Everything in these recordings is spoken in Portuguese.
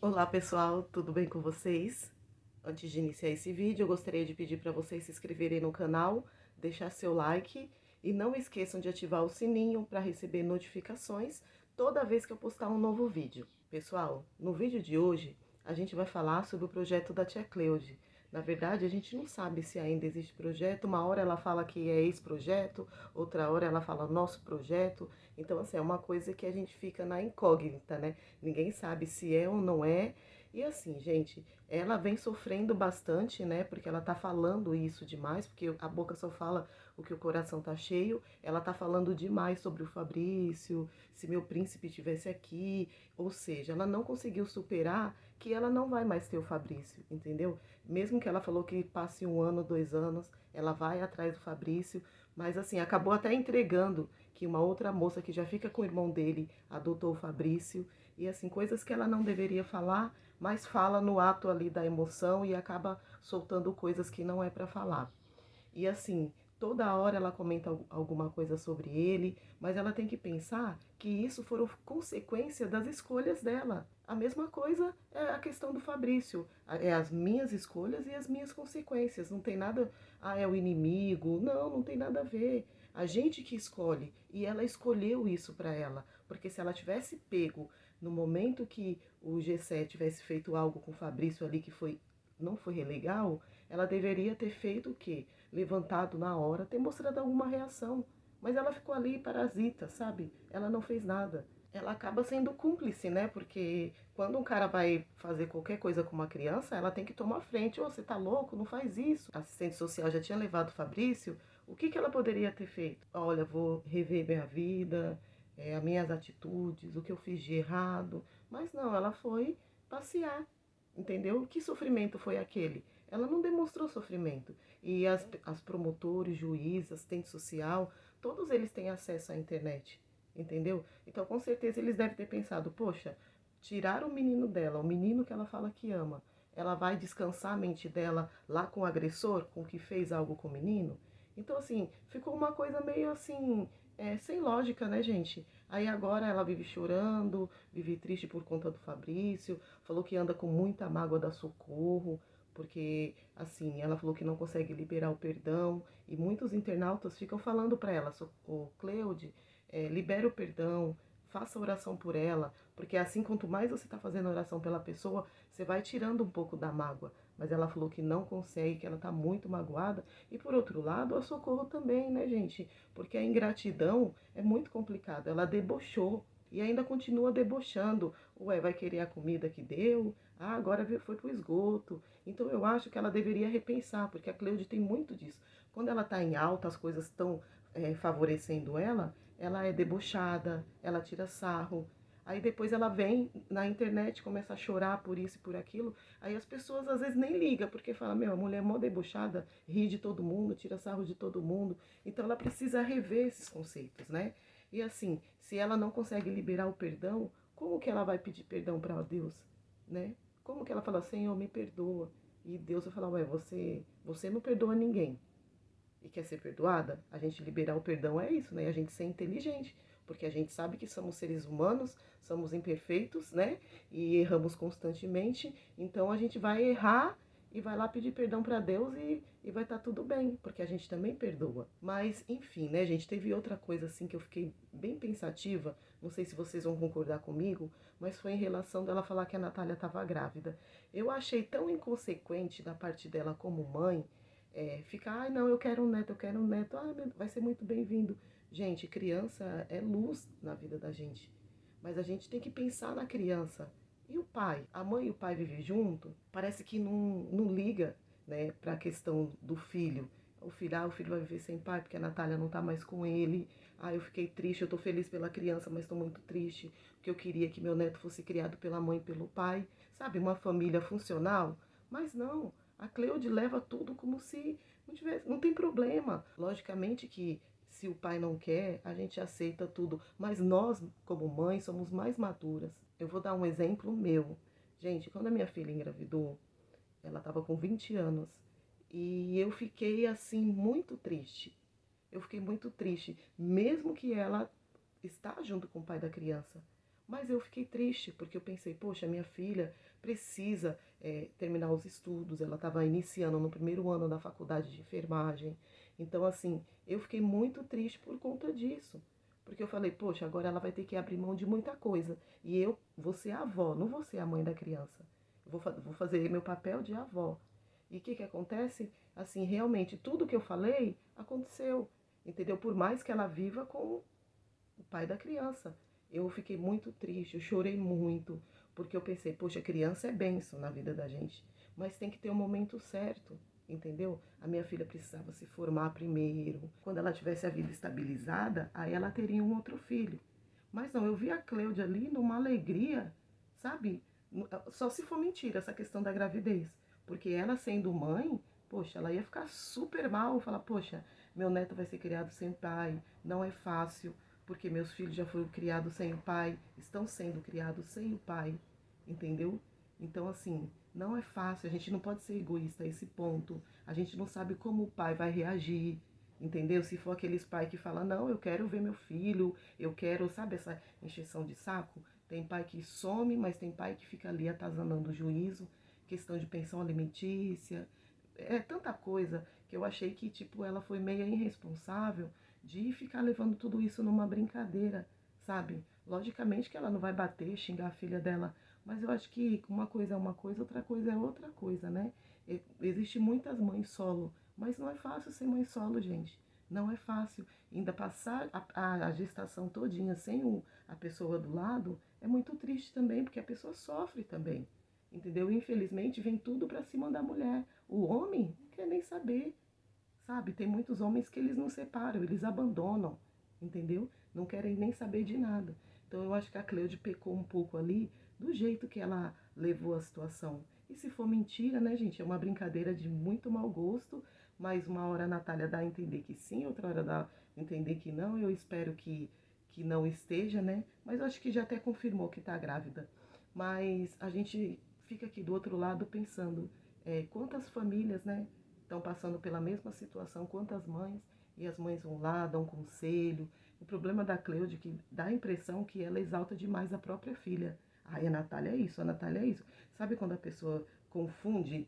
Olá pessoal, tudo bem com vocês? Antes de iniciar esse vídeo, eu gostaria de pedir para vocês se inscreverem no canal, deixar seu like e não esqueçam de ativar o sininho para receber notificações toda vez que eu postar um novo vídeo. Pessoal, no vídeo de hoje a gente vai falar sobre o projeto da Tia Cleude. Na verdade, a gente não sabe se ainda existe projeto. Uma hora ela fala que é esse projeto, outra hora ela fala nosso projeto. Então, assim, é uma coisa que a gente fica na incógnita, né? Ninguém sabe se é ou não é. E assim, gente, ela vem sofrendo bastante, né? Porque ela tá falando isso demais, porque a boca só fala o que o coração tá cheio. Ela tá falando demais sobre o Fabrício, se meu príncipe tivesse aqui. Ou seja, ela não conseguiu superar que ela não vai mais ter o Fabrício, entendeu? Mesmo que ela falou que passe 1 ano, 2 anos, ela vai atrás do Fabrício. Mas assim, acabou até entregando que uma outra moça que já fica com o irmão dele adotou o Fabrício. E assim, coisas que ela não deveria falar, mas fala no ato ali da emoção e acaba soltando coisas que não é para falar. E assim, toda hora ela comenta alguma coisa sobre ele, mas ela tem que pensar que isso foram consequência das escolhas dela. A mesma coisa é a questão do Fabrício. É as minhas escolhas e as minhas consequências. Não tem nada, é o inimigo. Não, não tem nada a ver. A gente que escolhe. E ela escolheu isso para ela. Porque se ela tivesse pego no momento que o G7 tivesse feito algo com o Fabrício ali que não foi legal, ela deveria ter feito o quê? Levantado na hora, ter mostrado alguma reação. Mas ela ficou ali parasita, sabe? Ela não fez nada. Ela acaba sendo cúmplice, né? Porque quando um cara vai fazer qualquer coisa com uma criança, ela tem que tomar frente. Ô, você tá louco? Não faz isso. A assistente social já tinha levado o Fabrício. O que ela poderia ter feito? Olha, vou rever minha vida, as minhas atitudes, o que eu fiz de errado. Mas não, ela foi passear, entendeu? Que sofrimento foi aquele? Ela não demonstrou sofrimento. E as promotores, juízes, assistente social, todos eles têm acesso à internet, entendeu? Então, com certeza, eles devem ter pensado, poxa, tirar o menino dela, o menino que ela fala que ama, ela vai descansar a mente dela lá com o agressor, com o que fez algo com o menino? Então, assim, ficou uma coisa meio assim, sem lógica, né, gente? Aí agora ela vive chorando, vive triste por conta do Fabrício, falou que anda com muita mágoa da Socorro, porque assim, ela falou que não consegue liberar o perdão, e muitos internautas ficam falando para ela, o Cleude, libere o perdão, faça oração por ela, porque assim, quanto mais você está fazendo oração pela pessoa, você vai tirando um pouco da mágoa. Mas ela falou que não consegue, que ela está muito magoada. E por outro lado, a Socorro também, né, gente? Porque a ingratidão é muito complicado. Ela debochou e ainda continua debochando. Ué, vai querer a comida que deu? Ah, agora foi pro esgoto. Então eu acho que ela deveria repensar, porque a Cleude tem muito disso. Quando ela está em alta, as coisas estão favorecendo ela é debochada, ela tira sarro. Aí depois ela vem na internet, começa a chorar por isso e por aquilo. Aí as pessoas às vezes nem ligam, porque fala, meu, a mulher é mó debochada, ri de todo mundo, tira sarro de todo mundo. Então ela precisa rever esses conceitos, né? E assim, se ela não consegue liberar o perdão, como que ela vai pedir perdão para Deus, né? Como que ela fala, Senhor, me perdoa? E Deus vai falar, ué, você não perdoa ninguém e quer ser perdoada? A gente liberar o perdão é isso, né? A gente ser inteligente, porque a gente sabe que somos seres humanos, somos imperfeitos, né? E erramos constantemente, então a gente vai errar e vai lá pedir perdão para Deus e vai estar tudo bem, porque a gente também perdoa. Mas, enfim, né, gente? Teve outra coisa assim que eu fiquei bem pensativa, não sei se vocês vão concordar comigo, mas foi em relação dela falar que a Natália estava grávida. Eu achei tão inconsequente da parte dela como mãe, ficar, ai não, eu quero um neto, ah, vai ser muito bem-vindo. Gente, criança é luz na vida da gente, mas a gente tem que pensar na criança. E o pai? A mãe e o pai vivem junto? Parece que não liga, né, para a questão do filho. O filho vai viver sem pai porque a Natália não tá mais com ele. Ah, eu fiquei triste, eu tô feliz pela criança, mas tô muito triste, porque eu queria que meu neto fosse criado pela mãe e pelo pai. Sabe, uma família funcional? Mas não, a Cleude leva tudo como se não tivesse, não tem problema. Logicamente que se o pai não quer, a gente aceita tudo, mas nós, como mães, somos mais maduras. Eu vou dar um exemplo meu. Gente, quando a minha filha engravidou, ela estava com 20 anos e eu fiquei assim muito triste. Eu fiquei muito triste, mesmo que ela está junto com o pai da criança. Mas eu fiquei triste porque eu pensei, poxa, minha filha precisa terminar os estudos. Ela estava iniciando no primeiro ano da faculdade de enfermagem. Então, assim, eu fiquei muito triste por conta disso. Porque eu falei, poxa, agora ela vai ter que abrir mão de muita coisa. E eu vou ser a avó, não vou ser a mãe da criança. Vou fazer meu papel de avó. E o que acontece? Assim, realmente, tudo que eu falei aconteceu. Entendeu? Por mais que ela viva com o pai da criança. Eu fiquei muito triste, eu chorei muito, porque eu pensei, poxa, criança é bênção na vida da gente, mas tem que ter o momento certo, entendeu? A minha filha precisava se formar primeiro. Quando ela tivesse a vida estabilizada, aí ela teria um outro filho. Mas não, eu vi a Cleude ali numa alegria, sabe? Só se for mentira essa questão da gravidez. Porque ela sendo mãe, poxa, ela ia ficar super mal, falar, poxa, meu neto vai ser criado sem pai, não é fácil, porque meus filhos já foram criados sem o pai, estão sendo criados sem o pai, entendeu? Então, assim, não é fácil, a gente não pode ser egoísta a esse ponto, a gente não sabe como o pai vai reagir, entendeu? Se for aqueles pais que falam, não, eu quero ver meu filho, eu quero, sabe, essa encheção de saco? Tem pai que some, mas tem pai que fica ali atazanando o juízo, questão de pensão alimentícia, é tanta coisa que eu achei que, tipo, ela foi meio irresponsável de ficar levando tudo isso numa brincadeira, sabe? Logicamente que ela não vai bater, xingar a filha dela, mas eu acho que uma coisa é uma coisa, outra coisa é outra coisa, né? Existe muitas mães solo, mas não é fácil ser mãe solo, gente. Não é fácil. Ainda passar a gestação todinha sem a pessoa do lado é muito triste também, porque a pessoa sofre também. Entendeu? Infelizmente vem tudo pra cima da mulher. O homem não quer nem saber, sabe? Tem muitos homens que eles não separam, eles abandonam, entendeu? Não querem nem saber de nada. Então eu acho que a Cleude pecou um pouco ali do jeito que ela levou a situação. E se for mentira, né, gente? É uma brincadeira de muito mau gosto, mas uma hora a Natália dá a entender que sim, outra hora dá a entender que não. Eu espero que não esteja, né? Mas eu acho que já até confirmou que tá grávida. Mas a gente fica aqui do outro lado pensando quantas famílias, né, estão passando pela mesma situação, quantas mães, e as mães vão lá, dão conselho. O problema da Cleude é que dá a impressão que ela exalta demais a própria filha. Ai, a Natália é isso, a Natália é isso. Sabe quando a pessoa confunde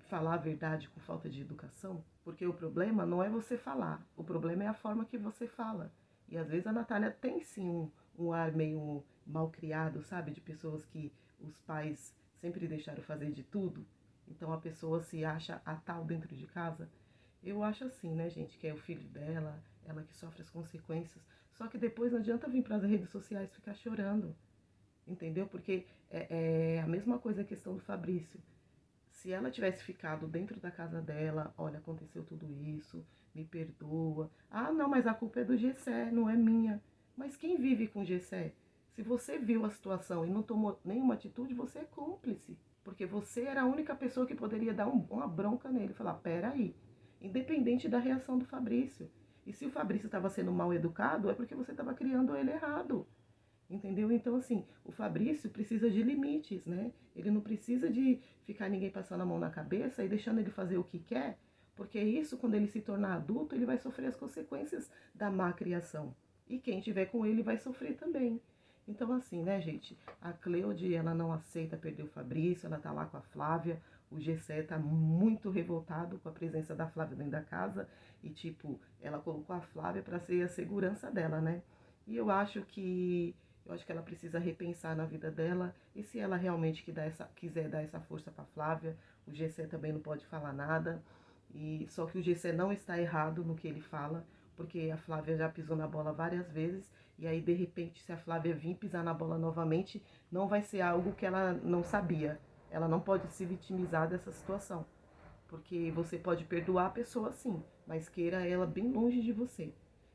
falar a verdade com falta de educação? Porque o problema não é você falar, o problema é a forma que você fala. E às vezes a Natália tem sim um ar meio mal criado, sabe? De pessoas que os pais sempre deixaram fazer de tudo. Então a pessoa se acha a tal dentro de casa. Eu acho assim, né, gente, que é o filho dela, ela que sofre as consequências. Só que depois não adianta vir para as redes sociais ficar chorando, entendeu? Porque é a mesma coisa a questão do Fabrício. Se ela tivesse ficado dentro da casa dela, olha, aconteceu tudo isso, me perdoa. Ah, não, mas a culpa é do Gessé, não é minha. Mas quem vive com o Gessé? Se você viu a situação e não tomou nenhuma atitude, você é cúmplice. Porque você era a única pessoa que poderia dar uma bronca nele. Falar, peraí, independente da reação do Fabrício. E se o Fabrício estava sendo mal educado, é porque você estava criando ele errado. Entendeu? Então, assim, o Fabrício precisa de limites, né? Ele não precisa de ficar ninguém passando a mão na cabeça e deixando ele fazer o que quer, porque isso, quando ele se tornar adulto, ele vai sofrer as consequências da má criação. E quem tiver com ele vai sofrer também. Então, assim, né, gente? A Cleude, ela não aceita perder o Fabrício, ela tá lá com a Flávia. O Gessé tá muito revoltado com a presença da Flávia dentro da casa. E, tipo, ela colocou a Flávia para ser a segurança dela, né? E eu acho que ela precisa repensar na vida dela. E se ela realmente quiser dar essa força para Flávia, o Gessé também não pode falar nada. E só que o Gessé não está errado no que ele fala, porque a Flávia já pisou na bola várias vezes. E aí, de repente, se a Flávia vir pisar na bola novamente, não vai ser algo que ela não sabia. Ela não pode se vitimizar dessa situação. Porque você pode perdoar a pessoa sim, mas queira ela bem longe de você.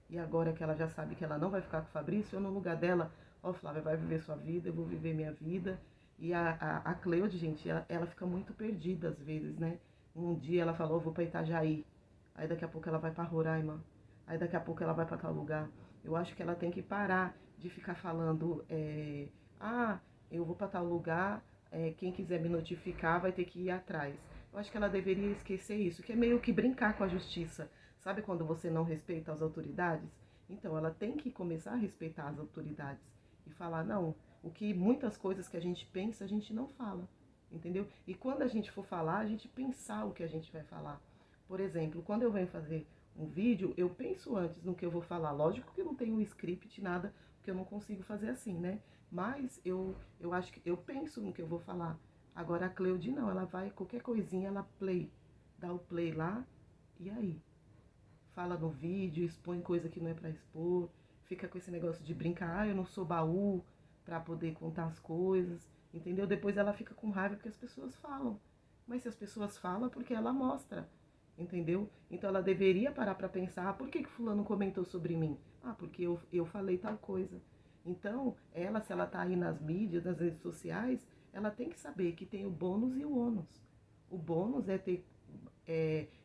E agora que ela já sabe que ela não vai ficar com o Fabrício, eu no lugar dela, ó, Flávia, vai viver sua vida, eu vou viver minha vida. E a Cleude, gente, ela fica muito perdida às vezes, né? Um dia ela falou, vou pra Itajaí. Aí daqui a pouco ela vai pra Roraima. Aí daqui a pouco ela vai pra tal lugar. Eu acho que ela tem que parar de ficar falando, ah, eu vou pra tal lugar, quem quiser me notificar vai ter que ir atrás. Eu acho que ela deveria esquecer isso, que é meio que brincar com a justiça. Sabe quando você não respeita as autoridades? Então, ela tem que começar a respeitar as autoridades e falar: não, O que muitas coisas que a gente pensa, a gente não fala, entendeu? E quando a gente for falar, a gente pensar o que a gente vai falar. Por exemplo, quando eu venho fazer um vídeo, eu penso antes no que eu vou falar. Lógico que eu não tenho um script, nada, porque eu não consigo fazer assim, né? Mas eu acho que eu penso no que eu vou falar. Agora a Cleudi não, ela vai, qualquer coisinha, ela dá o play lá, e aí? Fala no vídeo, expõe coisa que não é pra expor, fica com esse negócio de brincar, eu não sou baú pra poder contar as coisas, entendeu? Depois ela fica com raiva porque as pessoas falam. Mas se as pessoas falam, é porque ela mostra, entendeu? Então ela deveria parar pra pensar, por que fulano comentou sobre mim? Ah, porque eu falei tal coisa. Então, ela, se ela tá aí nas mídias, nas redes sociais, ela tem que saber que tem o bônus e o ônus. O bônus é ter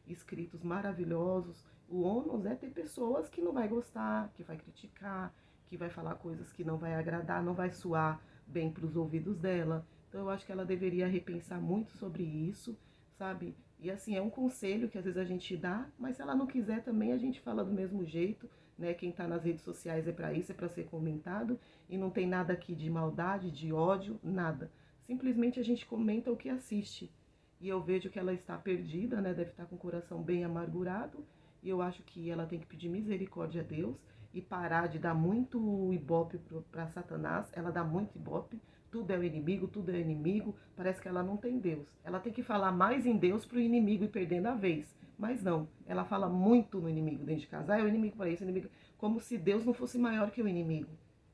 escritos maravilhosos. O ônus é ter pessoas que não vai gostar, que vai criticar, que vai falar coisas que não vai agradar, não vai soar bem para os ouvidos dela. Então eu acho que ela deveria repensar muito sobre isso, sabe? E assim, é um conselho que às vezes a gente dá, mas se ela não quiser também, a gente fala do mesmo jeito, né? Quem tá nas redes sociais é para isso, é para ser comentado, e não tem nada aqui de maldade, de ódio, nada. Simplesmente a gente comenta o que assiste. E eu vejo que ela está perdida, né? Deve estar com o coração bem amargurado. E eu acho que ela tem que pedir misericórdia a Deus e parar de dar muito ibope para Satanás. Ela dá muito ibope. Tudo é o inimigo, tudo é inimigo. Parece que ela não tem Deus. Ela tem que falar mais em Deus para o inimigo ir perdendo a vez. Mas não, ela fala muito no inimigo dentro de casa. Ah, é o inimigo para isso, o inimigo. Como se Deus não fosse maior que o inimigo.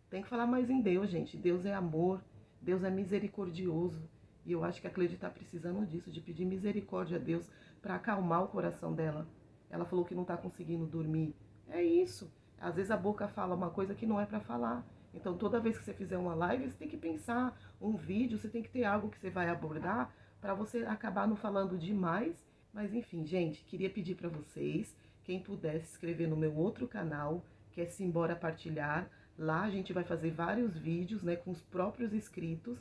Tem que falar mais em Deus, gente. Deus é amor, Deus é misericordioso. E eu acho que a Cleide está precisando disso, de pedir misericórdia a Deus para acalmar o coração dela. Ela falou que não está conseguindo dormir. É isso. Às vezes a boca fala uma coisa que não é para falar. Então toda vez que você fizer uma live, você tem que pensar um vídeo, você tem que ter algo que você vai abordar para você acabar não falando demais. Mas enfim, gente, queria pedir para vocês, quem puder se inscrever no meu outro canal, que é Simbora Partilhar. Lá a gente vai fazer vários vídeos, né, com os próprios inscritos,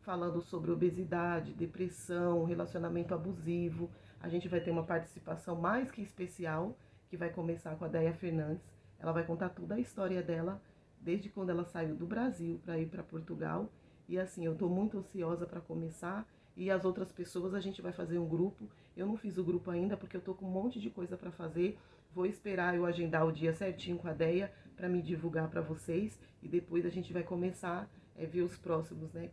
falando sobre obesidade, depressão, relacionamento abusivo. A gente vai ter uma participação mais que especial, que vai começar com a Deia Fernandes. Ela vai contar toda a história dela, desde quando ela saiu do Brasil para ir para Portugal. E assim, eu estou muito ansiosa para começar. E as outras pessoas, a gente vai fazer um grupo. Eu não fiz o grupo ainda, porque eu estou com um monte de coisa para fazer. Vou esperar eu agendar o dia certinho com a Deia para me divulgar para vocês. E depois a gente vai começar ver os próximos, né?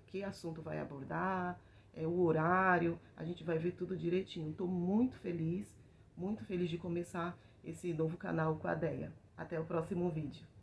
Que assunto vai abordar, o horário, a gente vai ver tudo direitinho. Estou muito feliz de começar esse novo canal com a Deia. Até o próximo vídeo.